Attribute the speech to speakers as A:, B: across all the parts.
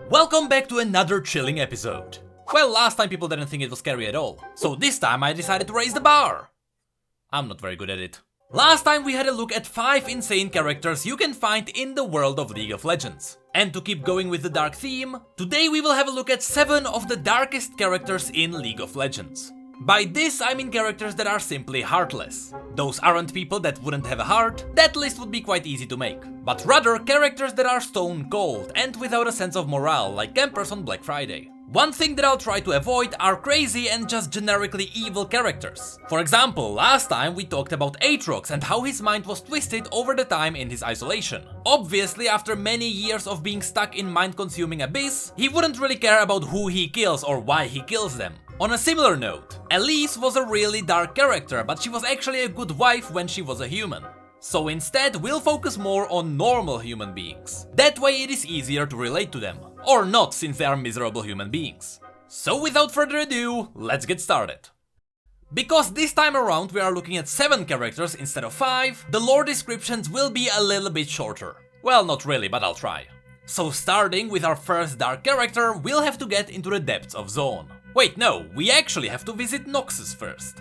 A: Welcome back to another chilling episode. Well, last time people didn't think it was scary at all, so this time I decided to raise the bar. I'm not very good at it. Last time we had a look at 5 insane characters you can find in the world of League of Legends. And to keep going with the dark theme, today we will have a look at 7 of the darkest characters in League of Legends. By this I mean characters that are simply heartless. Those aren't people that wouldn't have a heart, that list would be quite easy to make. But rather characters that are stone cold and without a sense of morale, like campers on Black Friday. One thing that I'll try to avoid are crazy and just generically evil characters. For example, last time we talked about Aatrox and how his mind was twisted over the time in his isolation. Obviously, after many years of being stuck in mind-consuming abyss, he wouldn't really care about who he kills or why he kills them. On a similar note, Elise was a really dark character, but she was actually a good wife when she was a human. So instead, we'll focus more on normal human beings. That way it is easier to relate to them. Or not, since they are miserable human beings. So without further ado, let's get started. Because this time around we are looking at 7 characters instead of 5, the lore descriptions will be a little bit shorter. Well, not really, but I'll try. So starting with our first dark character, we'll have to get into the depths of Zone. Wait, no, we actually have to visit Noxus first.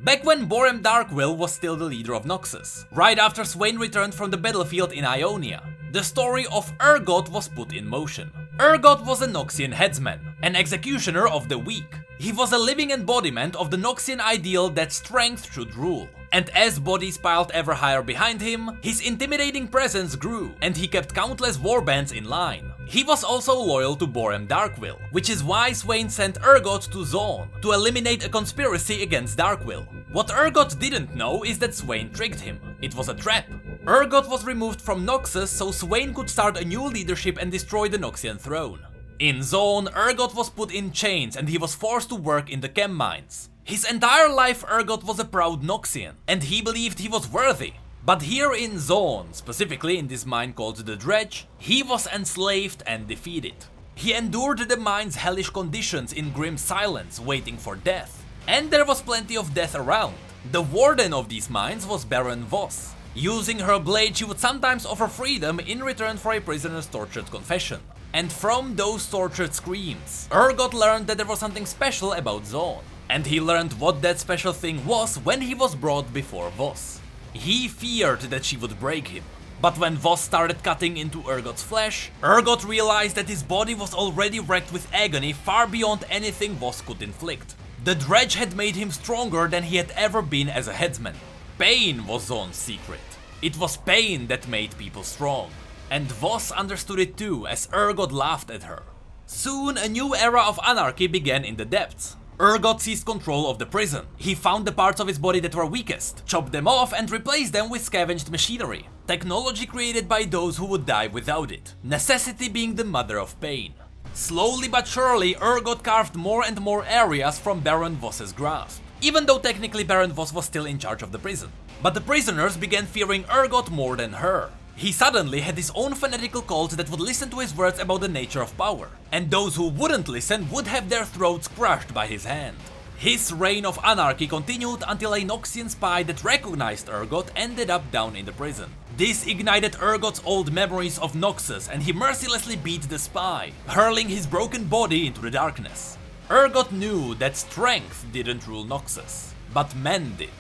A: Back when Borem Darkwill was still the leader of Noxus, right after Swain returned from the battlefield in Ionia, the story of Urgot was put in motion. Urgot was a Noxian headsman, an executioner of the weak. He was a living embodiment of the Noxian ideal that strength should rule. And as bodies piled ever higher behind him, his intimidating presence grew, and he kept countless warbands in line. He was also loyal to Borem Darkwill, which is why Swain sent Urgot to Zone, to eliminate a conspiracy against Darkwill. What Urgot didn't know is that Swain tricked him. It was a trap. Urgot was removed from Noxus so Swain could start a new leadership and destroy the Noxian throne. In Zone, Urgot was put in chains and he was forced to work in the chem mines. His entire life Urgot was a proud Noxian, and he believed he was worthy. But here in Zone, specifically in this mine called the Dredge, he was enslaved and defeated. He endured the mine's hellish conditions in grim silence, waiting for death. And there was plenty of death around. The warden of these mines was Baron Voss. Using her blade, she would sometimes offer freedom in return for a prisoner's tortured confession. And from those tortured screams, Urgot learned that there was something special about Zone. And he learned what that special thing was when he was brought before Voss. He feared that she would break him. But when Voss started cutting into Urgot's flesh, Urgot realized that his body was already wrecked with agony far beyond anything Voss could inflict. The Dredge had made him stronger than he had ever been as a headsman. Pain was Zone's secret. It was pain that made people strong. And Voss understood it too, as Urgot laughed at her. Soon a new era of anarchy began in the depths. Urgot seized control of the prison. He found the parts of his body that were weakest, chopped them off and replaced them with scavenged machinery. Technology created by those who would die without it. Necessity being the mother of pain. Slowly but surely, Urgot carved more and more areas from Baron Voss's grasp. Even though technically Baron Voss was still in charge of the prison. But the prisoners began fearing Urgot more than her. He suddenly had his own fanatical cult that would listen to his words about the nature of power. And those who wouldn't listen would have their throats crushed by his hand. His reign of anarchy continued until a Noxian spy that recognized Urgot ended up down in the prison. This ignited Urgot's old memories of Noxus and he mercilessly beat the spy, hurling his broken body into the darkness. Urgot knew that strength didn't rule Noxus, but men did.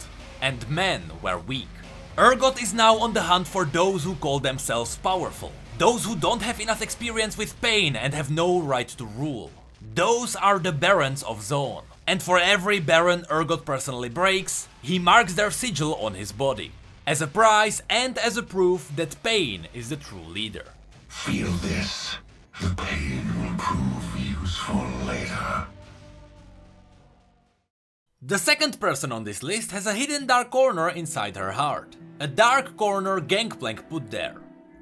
A: And men were weak. Urgot is now on the hunt for those who call themselves powerful. Those who don't have enough experience with pain and have no right to rule. Those are the Barons of Zone. And for every Baron Urgot personally breaks, he marks their sigil on his body. As a prize and as a proof that pain is the true leader.
B: Feel this. The pain will prove useful later.
A: The second person on this list has a hidden dark corner inside her heart. A dark corner Gangplank put there.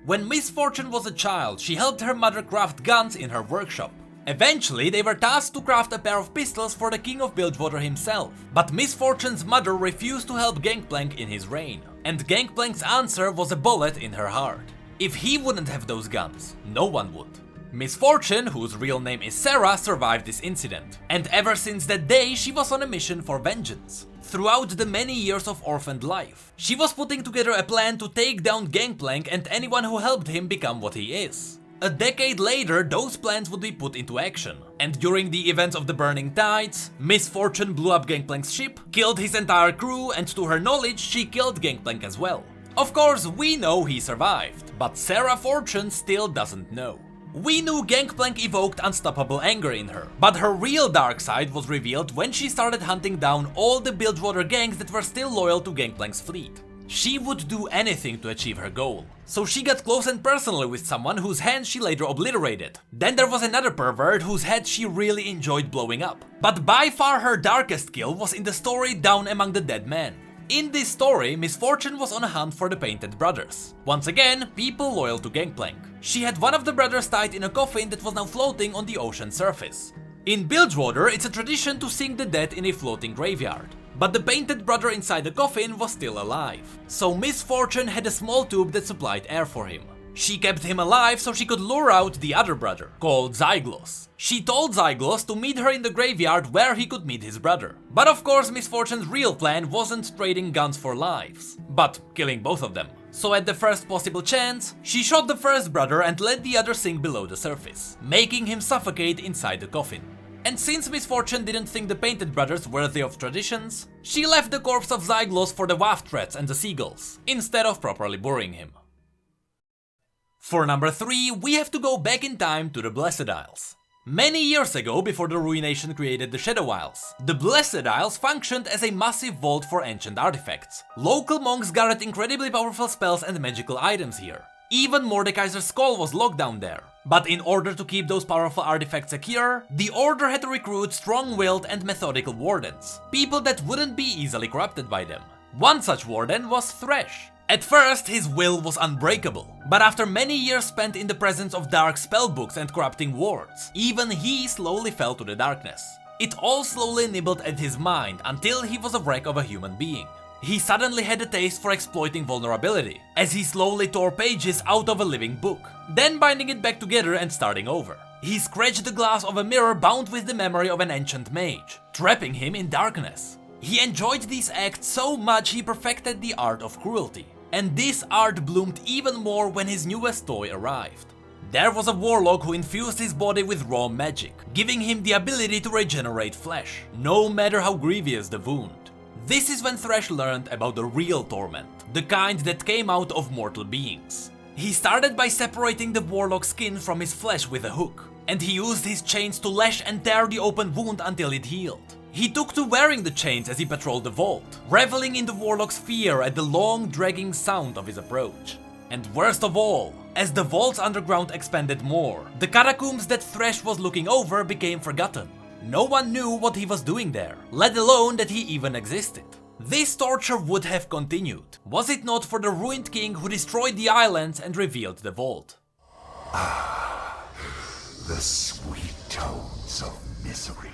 A: When Miss Fortune was a child, she helped her mother craft guns in her workshop. Eventually, they were tasked to craft a pair of pistols for the King of Bilgewater himself. But Miss Fortune's mother refused to help Gangplank in his reign. And Gangplank's answer was a bullet in her heart. If he wouldn't have those guns, no one would. Miss Fortune, whose real name is Sarah, survived this incident. And ever since that day, she was on a mission for vengeance. Throughout the many years of orphaned life, she was putting together a plan to take down Gangplank and anyone who helped him become what he is. A decade later, those plans would be put into action, and during the events of the Burning Tides, Misfortune blew up Gangplank's ship, killed his entire crew, and to her knowledge, she killed Gangplank as well. Of course, we know he survived, but Sarah Fortune still doesn't know. We knew Gangplank evoked unstoppable anger in her, but her real dark side was revealed when she started hunting down all the Bilgewater gangs that were still loyal to Gangplank's fleet. She would do anything to achieve her goal, so she got close and personal with someone whose hand she later obliterated. Then there was another pervert whose head she really enjoyed blowing up. But by far her darkest kill was in the story Down Among the Dead Men. In this story, Misfortune was on a hunt for the Painted Brothers. Once again, people loyal to Gangplank. She had one of the brothers tied in a coffin that was now floating on the ocean surface. In Bilgewater, it's a tradition to sink the dead in a floating graveyard. But the Painted Brother inside the coffin was still alive, so Misfortune had a small tube that supplied air for him. She kept him alive so she could lure out the other brother, called Zyglos. She told Zyglos to meet her in the graveyard where he could meet his brother. But of course Misfortune's real plan wasn't trading guns for lives, but killing both of them. So at the first possible chance, she shot the first brother and let the other sink below the surface, making him suffocate inside the coffin. And since Misfortune didn't think the Painted Brothers worthy of traditions, she left the corpse of Zyglos for the waft rats and the seagulls, instead of properly burying him. For number 3, we have to go back in time to the Blessed Isles. Many years ago, before the Ruination created the Shadow Isles, the Blessed Isles functioned as a massive vault for ancient artifacts. Local monks gathered incredibly powerful spells and magical items here. Even Mordekaiser's skull was locked down there. But in order to keep those powerful artifacts secure, the Order had to recruit strong-willed and methodical wardens, people that wouldn't be easily corrupted by them. One such warden was Thresh. At first, his will was unbreakable, but after many years spent in the presence of dark spellbooks and corrupting wards, even he slowly fell to the darkness. It all slowly nibbled at his mind until he was a wreck of a human being. He suddenly had a taste for exploiting vulnerability, as he slowly tore pages out of a living book, then binding it back together and starting over. He scratched the glass of a mirror bound with the memory of an ancient mage, trapping him in darkness. He enjoyed these acts so much he perfected the art of cruelty, and this art bloomed even more when his newest toy arrived. There was a warlock who infused his body with raw magic, giving him the ability to regenerate flesh, no matter how grievous the wound. This is when Thresh learned about the real torment, the kind that came out of mortal beings. He started by separating the warlock's skin from his flesh with a hook, and he used his chains to lash and tear the open wound until it healed. He took to wearing the chains as he patrolled the vault, reveling in the warlock's fear at the long dragging sound of his approach. And worst of all, as the vault's underground expanded more, the catacombs that Thresh was looking over became forgotten. No one knew what he was doing there, let alone that he even existed. This torture would have continued, was it not for the ruined king who destroyed the islands and revealed the vault.
B: Ah, the sweet tones of misery.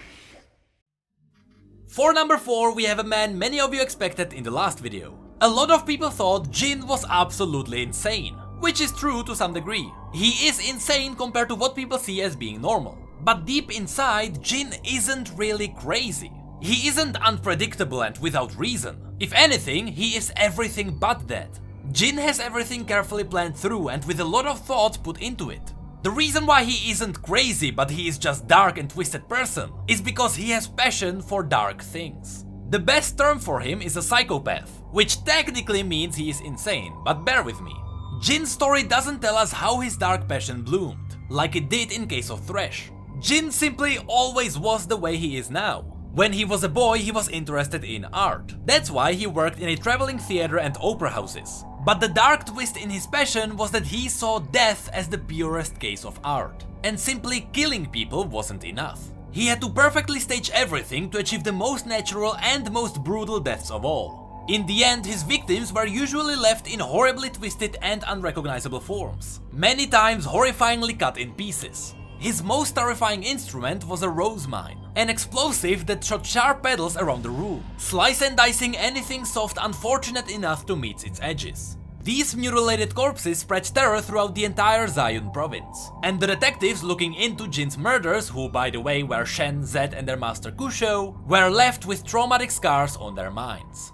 A: For number 4, we have a man many of you expected in the last video. A lot of people thought Jin was absolutely insane, which is true to some degree. He is insane compared to what people see as being normal. But deep inside, Jin isn't really crazy. He isn't unpredictable and without reason. If anything, he is everything but that. Jin has everything carefully planned through and with a lot of thought put into it. The reason why he isn't crazy but he is just dark and twisted person is because he has passion for dark things. The best term for him is a psychopath, which technically means he is insane, but bear with me. Jin's story doesn't tell us how his dark passion bloomed, like it did in case of Thresh. Jin simply always was the way he is now. When he was a boy, he was interested in art. That's why he worked in a traveling theater and opera houses. But the dark twist in his passion was that he saw death as the purest case of art. And simply killing people wasn't enough. He had to perfectly stage everything to achieve the most natural and most brutal deaths of all. In the end, his victims were usually left in horribly twisted and unrecognizable forms, many times horrifyingly cut in pieces. His most terrifying instrument was a rose mine, an explosive that shot sharp petals around the room, slice and dicing anything soft unfortunate enough to meet its edges. These mutilated corpses spread terror throughout the entire Zion province, and the detectives looking into Jin's murders, who by the way were Shen, Zed and their master Kusho, were left with traumatic scars on their minds.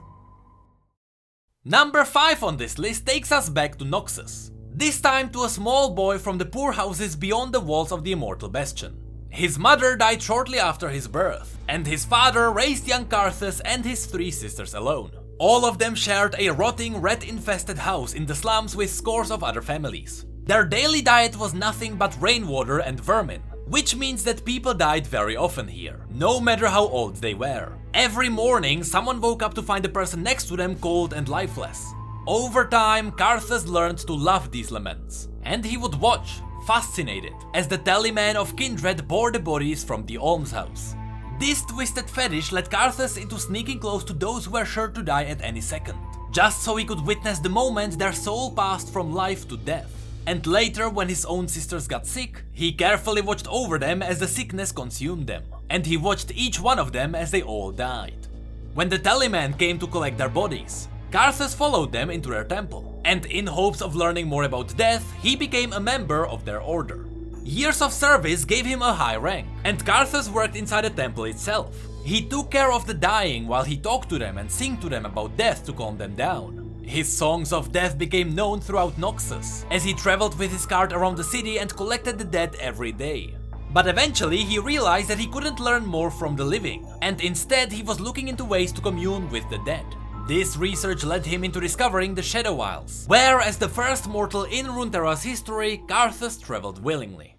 A: Number 5 on this list takes us back to Noxus. this time to a small boy from the poor houses beyond the walls of the immortal bastion. His mother died shortly after his birth, and his father raised young Karthus and his 3 sisters alone. All of them shared a rotting, rat-infested house in the slums with scores of other families. Their daily diet was nothing but rainwater and vermin, which means that people died very often here, no matter how old they were. Every morning, someone woke up to find the person next to them cold and lifeless. Over time, Karthus learned to love these laments, and he would watch, fascinated, as the tallyman of kindred bore the bodies from the almshouse. This twisted fetish led Karthus into sneaking close to those who were sure to die at any second, just so he could witness the moment their soul passed from life to death. And later, when his own sisters got sick, he carefully watched over them as the sickness consumed them, and he watched each one of them as they all died. When the tallyman came to collect their bodies, Karthus followed them into their temple, and in hopes of learning more about death, he became a member of their order. Years of service gave him a high rank, and Karthus worked inside the temple itself. He took care of the dying while he talked to them and sang to them about death to calm them down. His songs of death became known throughout Noxus, as he traveled with his cart around the city and collected the dead every day. But eventually he realized that he couldn't learn more from the living, and instead he was looking into ways to commune with the dead. This research led him into discovering the Shadow Isles, where, as the first mortal in Runeterra's history, Karthus traveled willingly.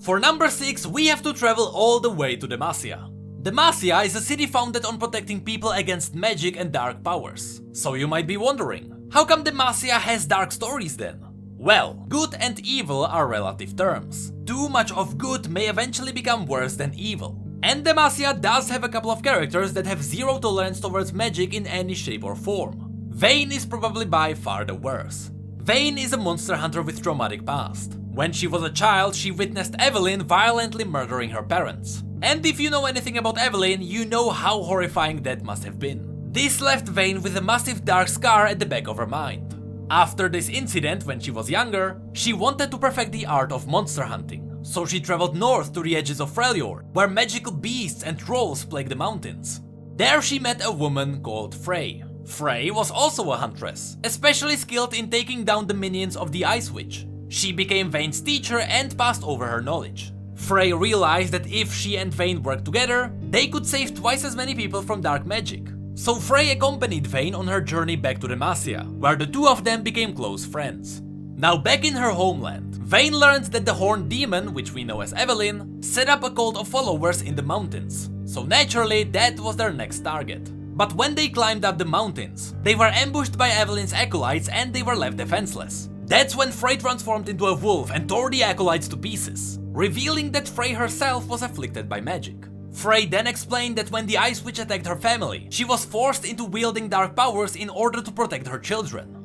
A: For number 6, we have to travel all the way to Demacia. Demacia is a city founded on protecting people against magic and dark powers. So you might be wondering, how come Demacia has dark stories then? Well, good and evil are relative terms. Too much of good may eventually become worse than evil. And Demacia does have a couple of characters that have zero tolerance towards magic in any shape or form. Vayne is probably by far the worst. Vayne is a monster hunter with traumatic past. When she was a child, she witnessed Evelyn violently murdering her parents. And if you know anything about Evelyn, you know how horrifying that must have been. This left Vayne with a massive dark scar at the back of her mind. After this incident, when she was younger, she wanted to perfect the art of monster hunting. So she traveled north to the edges of Freljord, where magical beasts and trolls plague the mountains. There she met a woman called Frey. Frey was also a huntress, especially skilled in taking down the minions of the Ice Witch. She became Vayne's teacher and passed over her knowledge. Frey realized that if she and Vayne worked together, they could save twice as many people from dark magic. So Frey accompanied Vayne on her journey back to Demacia, where the two of them became close friends. Now back in her homeland, Vayne learned that the Horned Demon, which we know as Evelyn, set up a cult of followers in the mountains. So naturally, that was their next target. But when they climbed up the mountains, they were ambushed by Evelyn's acolytes and they were left defenseless. That's when Frey transformed into a wolf and tore the acolytes to pieces, revealing that Frey herself was afflicted by magic. Frey then explained that when the Ice Witch attacked her family, she was forced into wielding dark powers in order to protect her children.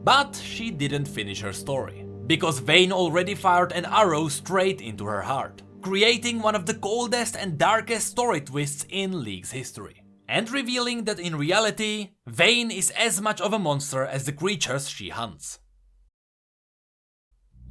A: But she didn't finish her story, because Vayne already fired an arrow straight into her heart, creating one of the coldest and darkest story twists in League's history, and revealing that in reality, Vayne is as much of a monster as the creatures she hunts.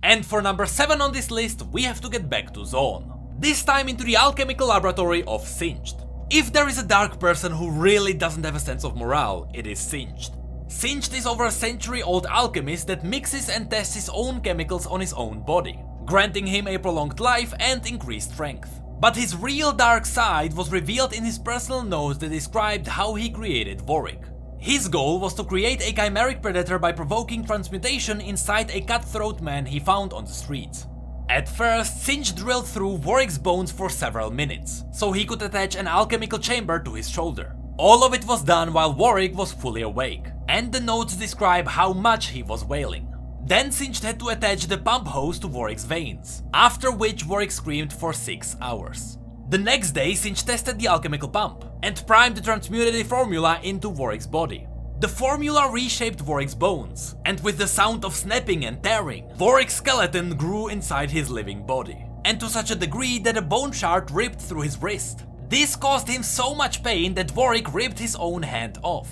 A: And for number 7 on this list, we have to get back to Zone. This time into the alchemical laboratory of Singed. If there is a dark person who really doesn't have a sense of morale, it is Singed. Singed is over a century-old alchemist that mixes and tests his own chemicals on his own body, granting him a prolonged life and increased strength. But his real dark side was revealed in his personal notes that described how he created Vorik. His goal was to create a chimeric predator by provoking transmutation inside a cutthroat man he found on the streets. At first, Singed drilled through Vorik's bones for several minutes, so he could attach an alchemical chamber to his shoulder. All of it was done while Vorik was fully awake, and the notes describe how much he was wailing. Then Singed had to attach the pump hose to Vorik's veins, after which Vorik screamed for 6 hours. The next day, Singed tested the alchemical pump, and primed the transmutative formula into Vorik's body. The formula reshaped Vorik's bones, and with the sound of snapping and tearing, Vorik's skeleton grew inside his living body, and to such a degree that a bone shard ripped through his wrist. This caused him so much pain that Vorik ripped his own hand off.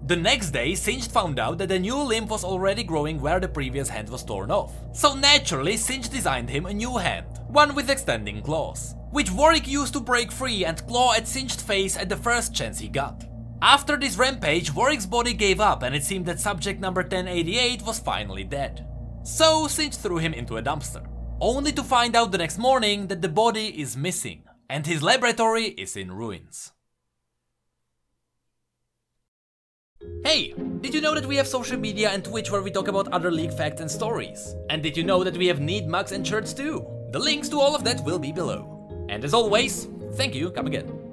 A: The next day, Singed found out that a new limb was already growing where the previous hand was torn off. So naturally, Singed designed him a new hand, one with extending claws, which Vorik used to break free and claw at Singed's face at the first chance he got. After this rampage, Vorik's body gave up and it seemed that subject number 1088 was finally dead. So CZECH threw him into a dumpster, only to find out the next morning that the body is missing and his laboratory is in ruins. Hey, did you know that we have social media and Twitch where we talk about other League facts and stories? And did you know that we have neat mugs and shirts too? The links to all of that will be below. And as always, thank you, come again.